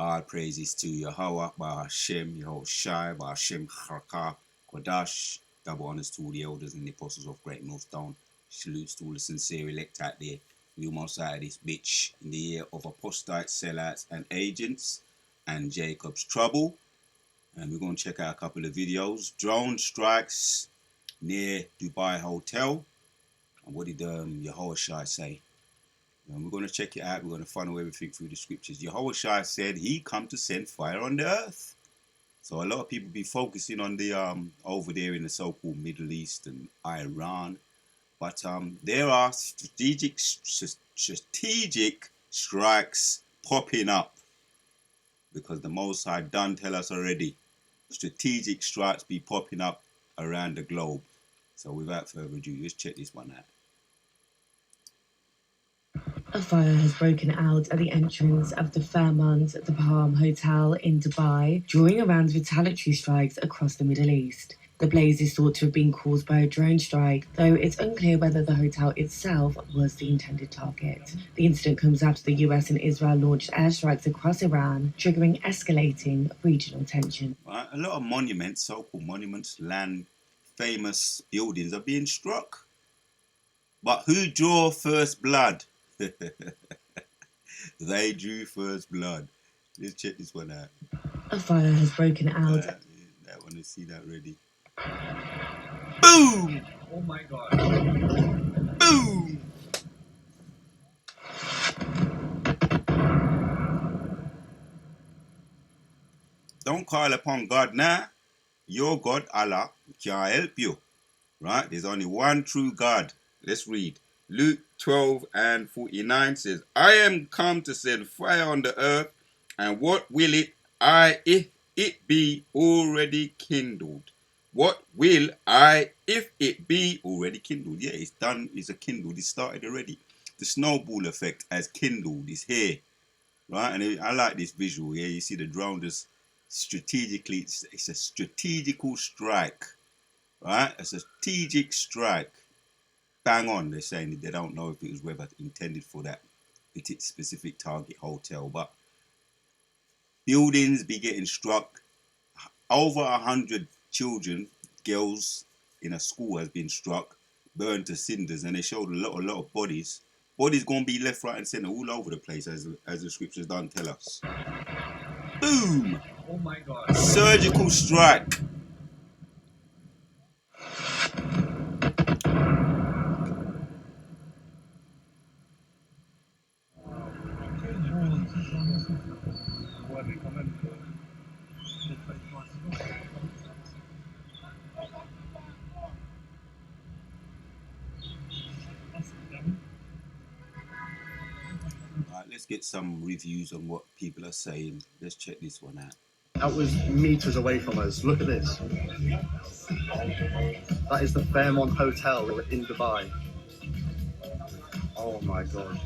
All praises to Yahweh, Ba'ashem, Yahushai, Ba'ashem, Chaka, Kodash. Double honors to all the elders and the apostles of Great Millstone. Salutes to all the sincere elect out there. We almost out of this bitch in the year of apostates, sellouts, and agents, and Jacob's trouble. And we're going to check out a couple of videos. Drone strikes near Dubai Hotel. And what did Yahushai say? And we're going to check it out. We're going to funnel everything through the scriptures. Yahushua said he come to send fire on the earth. So a lot of people be focusing on the over there in the so-called Middle East and Iran. But there are strategic strikes popping up. Because the Most High done tell us already. Strategic strikes be popping up around the globe. So without further ado, let's check this one out. A fire has broken out at the entrance of the Fairmont the Palm Hotel in Dubai, drawing around retaliatory strikes across the Middle East. The blaze is thought to have been caused by a drone strike, though it's unclear whether the hotel itself was the intended target. The incident comes after the US and Israel launched airstrikes across Iran, triggering escalating regional tension. A lot of monuments, so-called monuments, land, famous buildings are being struck. But who drew first blood? They drew first blood. Let's check this one out. A fire has broken out. I want to see that ready. Boom! Oh my God. Boom! Don't call upon God now. Your God, Allah, can't help you. Right? There's only one true God. Let's read. Luke 12:49 says, I am come to send fire on the earth, and what will it if it be already kindled? What will if it be already kindled? Yeah, it's done, it's a kindled, it started already. The snowball effect has kindled, it's here. Right? And I like this visual here. You see the drone just strategically, it's a strategical strike. Right? A strategic strike. Bang on, they're saying they don't know if it was whether intended for that specific target hotel, but buildings be getting struck. Over 100 children, girls in a school has been struck, burned to cinders, and they showed a lot of bodies. Bodies gonna be left, right, and center all over the place, as the scriptures don't tell us. Boom! Oh my God. Surgical strike. Let's get some reviews on what people are saying. Let's check this one out. That was meters away from us. Look at this. That is the Fairmont Hotel in Dubai. Oh my God.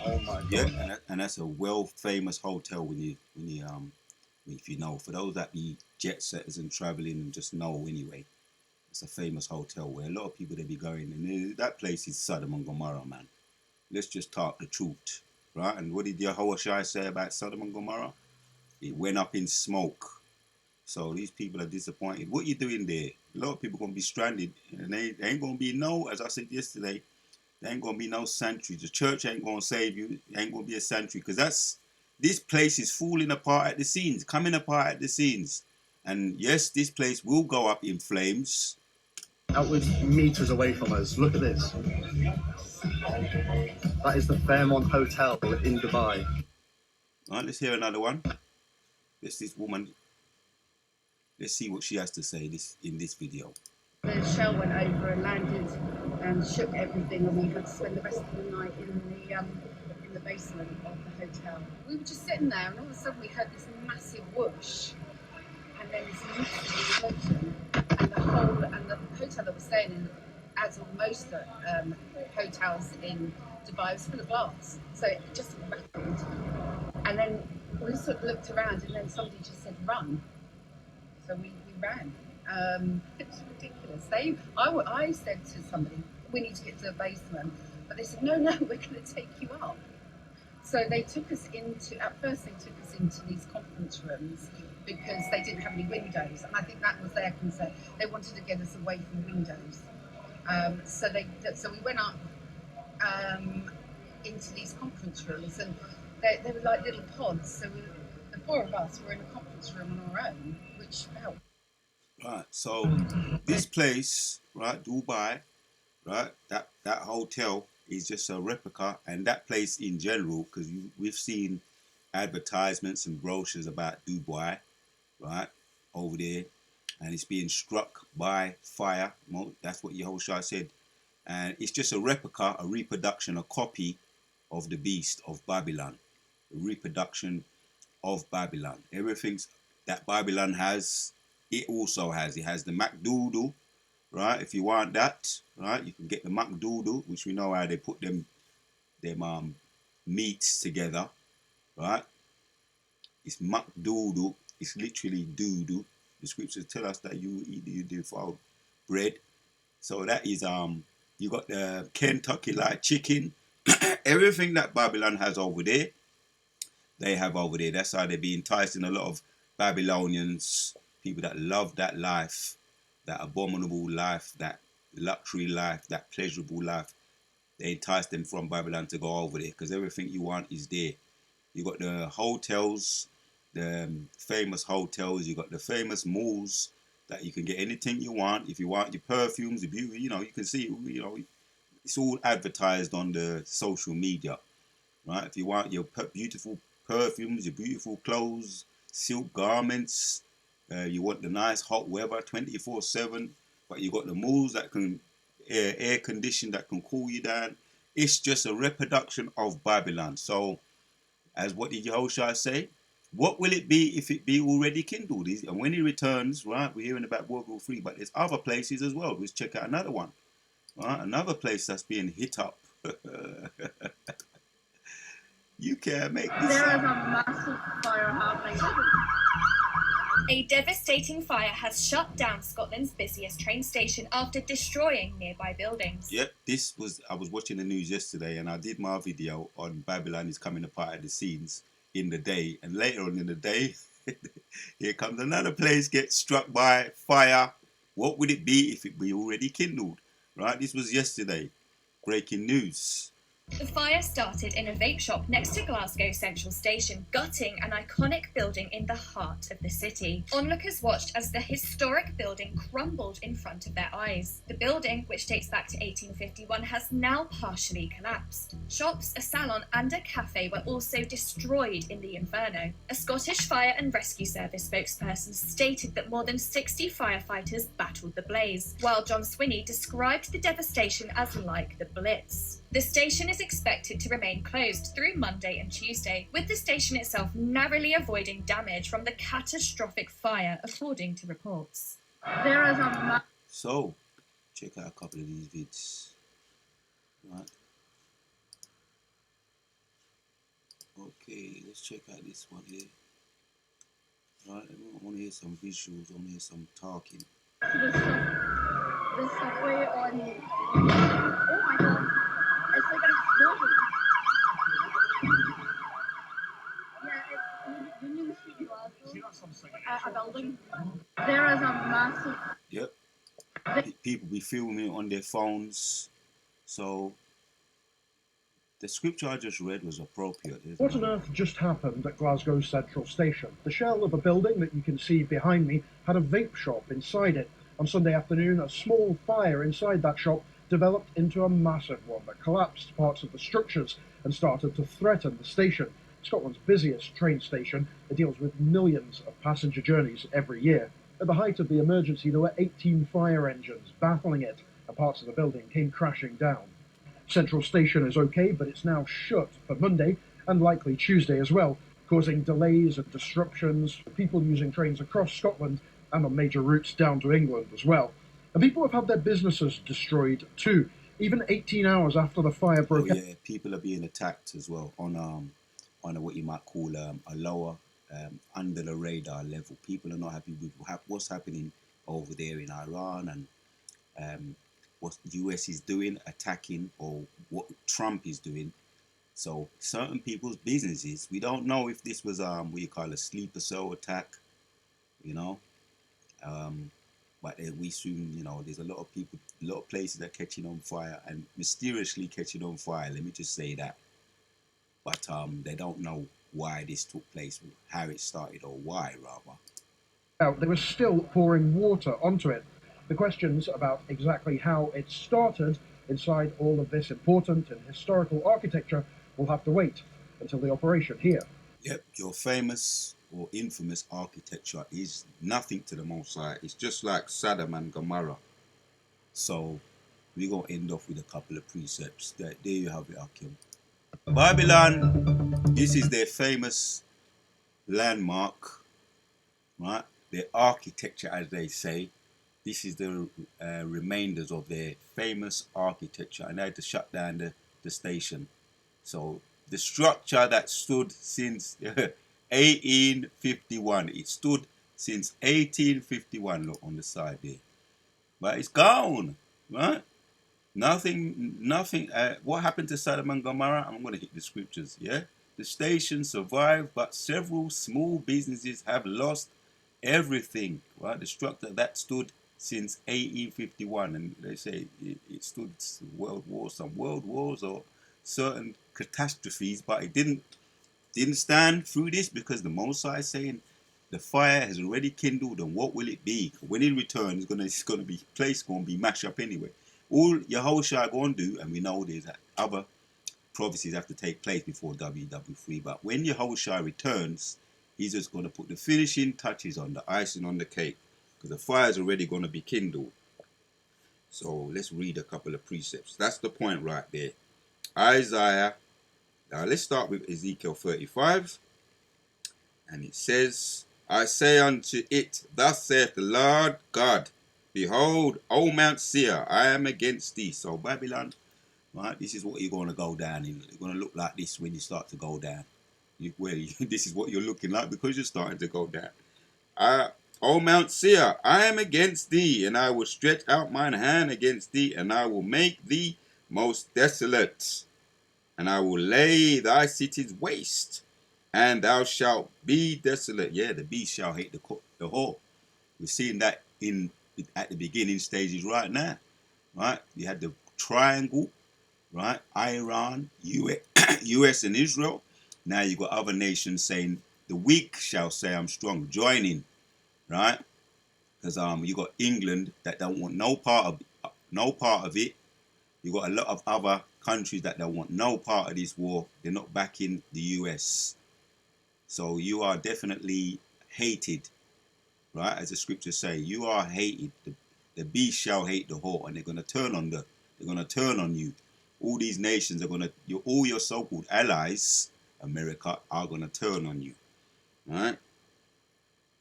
Oh my God. Yeah, and that's a well famous hotel if you know. For those that be jet setters and traveling and just know anyway. It's a famous hotel where a lot of people they be going, and that place is Sodom and Gomorrah, man. Let's just talk the truth, right? And what did Yahushua say about Sodom and Gomorrah? It went up in smoke. So these people are disappointed. What you doing there? A lot of people gonna be stranded, and they ain't gonna be no. As I said yesterday, there ain't gonna be no sanctuary. The church ain't gonna save you. It ain't gonna be a sanctuary because this place is falling apart at the seams, coming apart at the seams. And yes, this place will go up in flames. That was meters away from us. Look at this. That is the Fairmont Hotel in Dubai. All right, let's hear another one. This woman. Let's see what she has to say in this video. The shell went over and landed and shook everything, and we had to spend the rest of the night in the basement of the hotel. We were just sitting there, and all of a sudden we heard this massive whoosh, and then this massive explosion, and the hotel that we're staying in, as with most hotels in Dubai, was full of glass, so it just rattled. And then we sort of looked around, and then somebody just said, "Run." So we ran. It's ridiculous. I said to somebody, we need to get to the basement. But they said, no, we're going to take you up. So they took us into, at first they took us into these conference rooms because they didn't have any windows, and I think that was their concern. They wanted to get us away from windows. So we went up into these conference rooms, and they were like little pods. So the four of us were in a conference room on our own, which felt. Right. So this place, right, Dubai, right, that hotel is just a replica, and that place in general, because we've seen advertisements and brochures about Dubai, right, over there, and it's being struck by fire. That's what Yehoshua said, and it's just a replica, a reproduction, a copy of the beast of Babylon, a reproduction of Babylon. Everything that Babylon has, it also has. It has the McDoodle, right? If you want that, right, you can get the McDoodle, which we know how they put them meats together, right? It's McDoodle. It's literally doodle. The scriptures tell us that you defile bread. So that is you got the Kentucky Fried Chicken. Everything that Babylon has over there, they have over there. That's how they're being enticing a lot of Babylonians, people that love that life, that abominable life, that luxury life, that pleasurable life. They entice them from Babylon to go over there because everything you want is there. You got the hotels, the famous hotels. You got the famous malls that you can get anything you want. If you want your perfumes, your beauty, you can see, it's all advertised on the social media, right? If you want your beautiful perfumes, your beautiful clothes, silk garments, you want the nice hot weather 24/7, but you got the malls that can air condition that can cool you down. It's just a reproduction of Babylon. So, as what did Yehoshua say? What will it be if it be already kindled? And when he returns, right, we're hearing about World War III, but there's other places as well. Let's check out another one. Right? Another place that's being hit up. You can't make this There is up. a massive fire happening. A devastating fire has shut down Scotland's busiest train station after destroying nearby buildings. Yep, I was watching the news yesterday and I did my video on Babylon is coming apart at the scenes in the day. And later on in the day, here comes another place gets struck by fire. What would it be if it be already kindled? Right, this was yesterday. Breaking news. The fire started in a vape shop next to Glasgow Central Station, gutting an iconic building in the heart of the city. Onlookers watched as the historic building crumbled in front of their eyes. The building, which dates back to 1851, has now partially collapsed. Shops, a salon and a cafe were also destroyed in the inferno. A Scottish Fire and Rescue Service spokesperson stated that more than 60 firefighters battled the blaze, while John Swinney described the devastation as like the Blitz. The station is expected to remain closed through Monday and Tuesday, with the station itself narrowly avoiding damage from the catastrophic fire, according to reports. There is a So, check out a couple of these vids. Right. Okay, let's check out this one here. Right, I want to hear some visuals, I want to hear some talking. the subway on. Oh my god! It's like an explosion. Yeah, it's Union Street, Glasgow. A building. There is a massive. Yep. People be filming on their phones. So the scripture I just read was appropriate. What on earth just happened at Glasgow Central Station? The shell of a building that you can see behind me had a vape shop inside it. On Sunday afternoon, a small fire inside that shop developed into a massive one that collapsed parts of the structures and started to threaten the station. Scotland's busiest train station, it deals with millions of passenger journeys every year. At the height of the emergency, there were 18 fire engines battling it, and parts of the building came crashing down. Central Station is okay, but it's now shut for Monday and likely Tuesday as well, causing delays and disruptions for people using trains across Scotland and on major routes down to England as well. And people have had their businesses destroyed too, even 18 hours after the fire broke out. Yeah, people are being attacked as well on what you might call a lower, under the radar level. People are not happy with what's happening over there in Iran and what the US is doing, attacking, or what Trump is doing. So certain people's businesses, we don't know if this was what you call a sleeper cell attack, you know. But we soon, you know, there's a lot of people, a lot of places that are catching on fire and mysteriously catching on fire. Let me just say that. But they don't know why this took place, how it started, or why rather. Now, they were still pouring water onto it. The questions about exactly how it started inside all of this important and historical architecture will have to wait until the operation here. Yep, your famous or infamous architecture is nothing to the Most High. It's just like Sodom and Gomorrah. So we're going to end off with a couple of precepts. There you have it, Akim. Babylon, this is their famous landmark, right? Their architecture, as they say. This is the remainders of their famous architecture. And they had to shut down the station. So the structure that stood since 1851. It stood since 1851. Look on the side there. But it's gone, right? Nothing. What happened to Sodom and Gomorrah? I'm going to hit the scriptures, yeah? The station survived, but several small businesses have lost everything, right? The structure that stood since 1851, and they say it stood some world wars or certain catastrophes, but it didn't stand through this because the Most High is saying the fire has already kindled, and what will it be? When it returns, it's gonna be place gonna be mashed up anyway. All Yahushua gonna do, and we know there's other prophecies have to take place before WW3, but when Yahushua returns, he's just gonna put the finishing touches on the icing on the cake, because the fire is already gonna be kindled. So let's read a couple of precepts. That's the point right there. Isaiah. Now let's start with Ezekiel 35. And it says, I say unto it, thus saith the Lord God, behold, O Mount Seir, I am against thee. So Babylon, right, this is what you're going to go down in. You're going to look like this when you start to go down. This is what you're looking like because you're starting to go down. O Mount Seir, I am against thee, and I will stretch out mine hand against thee, and I will make thee most desolate. And I will lay thy cities waste, and thou shalt be desolate. Yeah, the beast shall hate the whore. We're seeing that at the beginning stages right now. Right? You had the triangle, right? Iran, US and Israel. Now you got other nations saying the weak shall say I'm strong, joining, right? Because you got England that don't want no part of it. You got a lot of other countries that don't want no part of this war. They're not backing the US. So you are definitely hated, right? As the scriptures say, you are hated. The beast shall hate the whore, and they're going to turn on you. All these nations are going to, all your so-called allies, America, are going to turn on you, right?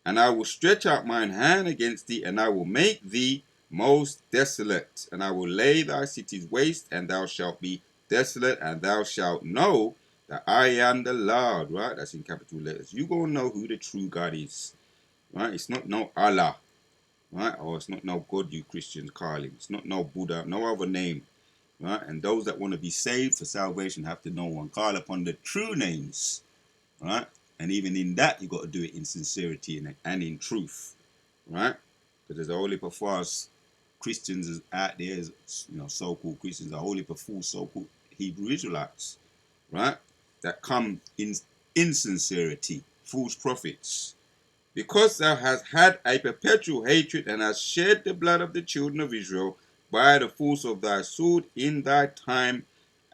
And I will stretch out mine hand against thee, and I will make thee most desolate, and I will lay thy cities waste, and thou shalt be desolate, and thou shalt know that I am the Lord, right? That's in capital letters. You gonna know who the true God is, right? It's not no Allah, right? Or it's not no God you Christians call him. It's not no Buddha, no other name, right? And those that want to be saved for salvation have to know and call upon the true names, right? And even in that, you got to do it in sincerity and in truth, right? Because there's a whole heap of false Christians out there, so-called Christians, a whole heap of false so-called Hebrew Israelites, right? That come in insincerity, false prophets. Because thou hast had a perpetual hatred and hast shed the blood of the children of Israel by the force of thy sword in thy time,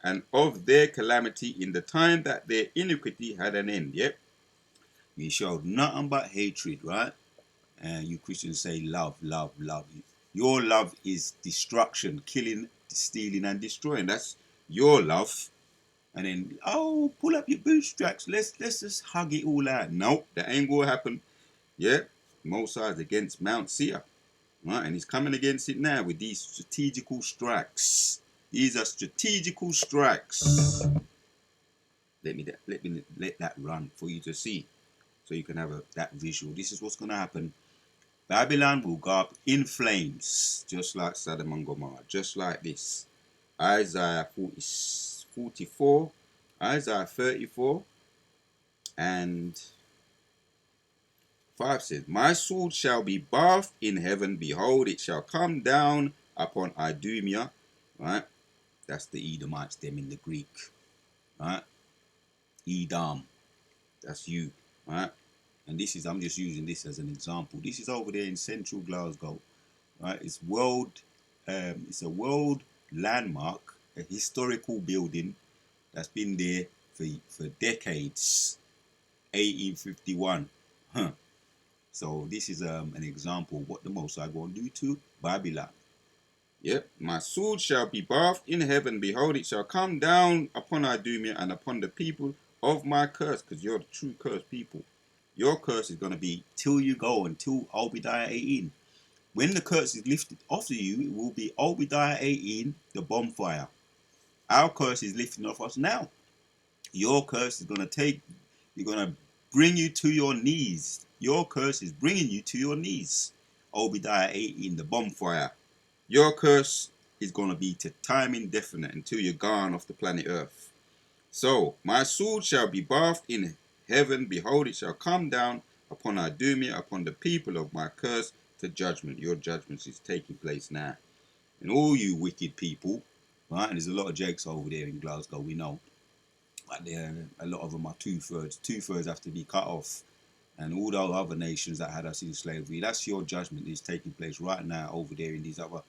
and of their calamity in the time that their iniquity had an end. Yep. You showed nothing but hatred, right? And you Christians say love, love, love. Your love is destruction, killing, stealing, and destroying. That's your love. And then, pull up your bootstraps. Let's just hug it all out. Nope, that ain't gonna happen. Yeah, Moses against Mount Seir, right? And he's coming against it now with these strategical strikes. These are strategical strikes. Let that run for you to see, so you can have that visual. This is what's going to happen. Babylon will go up in flames, just like Sodom and Gomorrah, just like this. Isaiah 44, Isaiah 34 and 5 says, My sword shall be bathed in heaven. Behold, it shall come down upon Idumea. Right? That's the Edomites, them in the Greek. Right? Edom. That's you. Right? And this is, I'm just using this as an example. This is over there in central Glasgow. Right? It's a world landmark, a historical building that's been there for decades. 1851. Huh. So this is an example of what the Most High going to do to Babylon. Yep. My sword shall be bathed in heaven. Behold, it shall come down upon Idumea and upon the people of my curse, because you're the true cursed people. Your curse is going to be till you go, until Obadiah 18. When the curse is lifted off of you, it will be Obadiah 18, the bonfire. Our curse is lifting off us now. Your curse is going to bring you to your knees. Your curse is bringing you to your knees. Obadiah 18, the bonfire. Your curse is going to be to time indefinite until you're gone off the planet Earth. So, my sword shall be bathed in heaven. Behold, it shall come down upon Idumea, upon the people of my curse, to judgment. Your judgment is taking place now. And all you wicked people, right? And there's a lot of Jakes over there in Glasgow, we know. But a lot of them are two-thirds. Two-thirds have to be cut off. And all those other nations that had us in slavery, that's your judgment is taking place right now over there in these other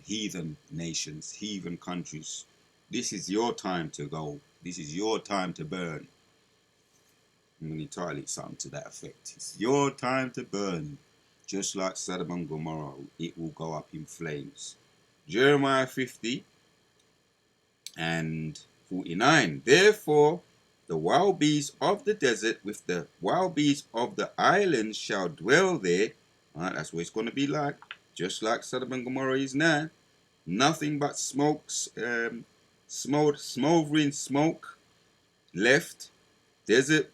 heathen nations, heathen countries. This is your time to go. This is your time to burn. I'm going to title it something to that effect. It's your time to burn. Just like Sodom and Gomorrah, it will go up in flames. Jeremiah 50 and 49. Therefore, the wild beasts of the desert with the wild beasts of the islands shall dwell there. Right, that's what it's going to be like. Just like Sodom and Gomorrah is now. Nothing but smoldering smoke left. Desert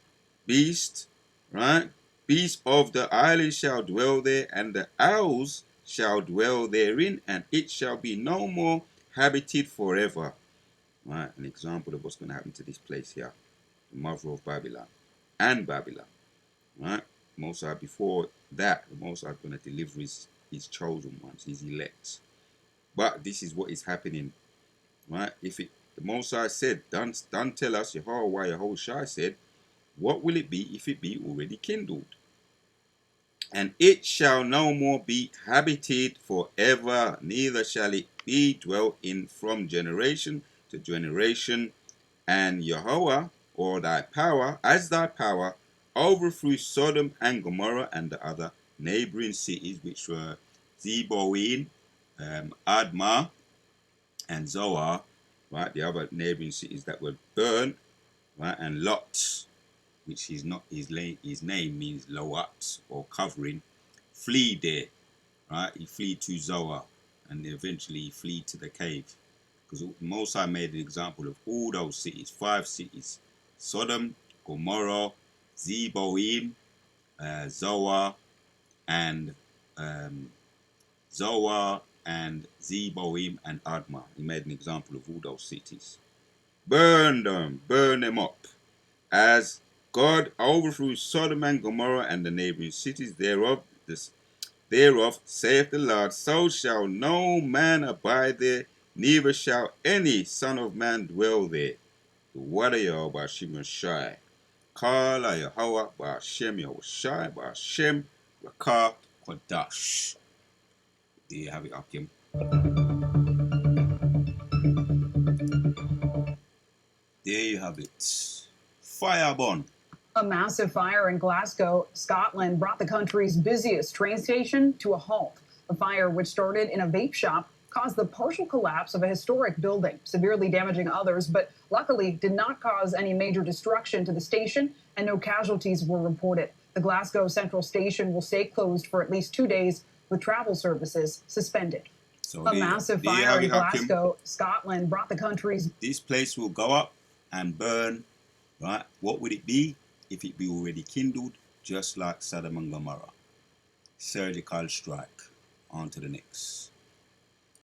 beast, right? Beasts of the island shall dwell there, and the owls shall dwell therein, and it shall be no more habited forever. Right, an example of what's going to happen to this place here, the mother of Babylon and Babylon. Right, Most High, before that, the Most High is going to deliver his chosen ones, his elect. But this is what is happening. Right, the Most High said, don't tell us, Yahushua said, what will it be if it be already kindled? And it shall no more be habited forever, neither shall it be dwelt in from generation to generation. And Yahweh, or thy power, as thy power, overthrew Sodom and Gomorrah and the other neighboring cities, which were Zeboim, Admah, and Zoar, right? The other neighboring cities that were burned, right? And Lot, which is not his name means Loat or covering, flee there, right? He flee to Zoar, and eventually he flee to the cave, because Most High made an example of all those cities, 5 cities: Sodom, Gomorrah, Zeboim, Zoar, and Zeboim and Admah. He made an example of all those cities. Burn them up, as God overthrew Sodom and Gomorrah and the neighboring cities thereof, saith the Lord, so shall no man abide there, neither shall any son of man dwell there. The Wadayahu Ba'Shem Yahshai. Kala Yahweh Ba'Shem Yahushai Ba'Shem Rakah Kodash. There you have it, Akim. There you have it. Fireborn. A massive fire in Glasgow, Scotland, brought the country's busiest train station to a halt. The fire, which started in a vape shop, caused the partial collapse of a historic building, severely damaging others, but luckily did not cause any major destruction to the station, and no casualties were reported. The Glasgow Central Station will stay closed for at least 2 days, with travel services suspended. So a massive fire in Glasgow, Scotland, brought the country's... This place will go up and burn, right? What would it be if it be already kindled, just like Sodom and Gomorrah? Surgical strike. On to the next.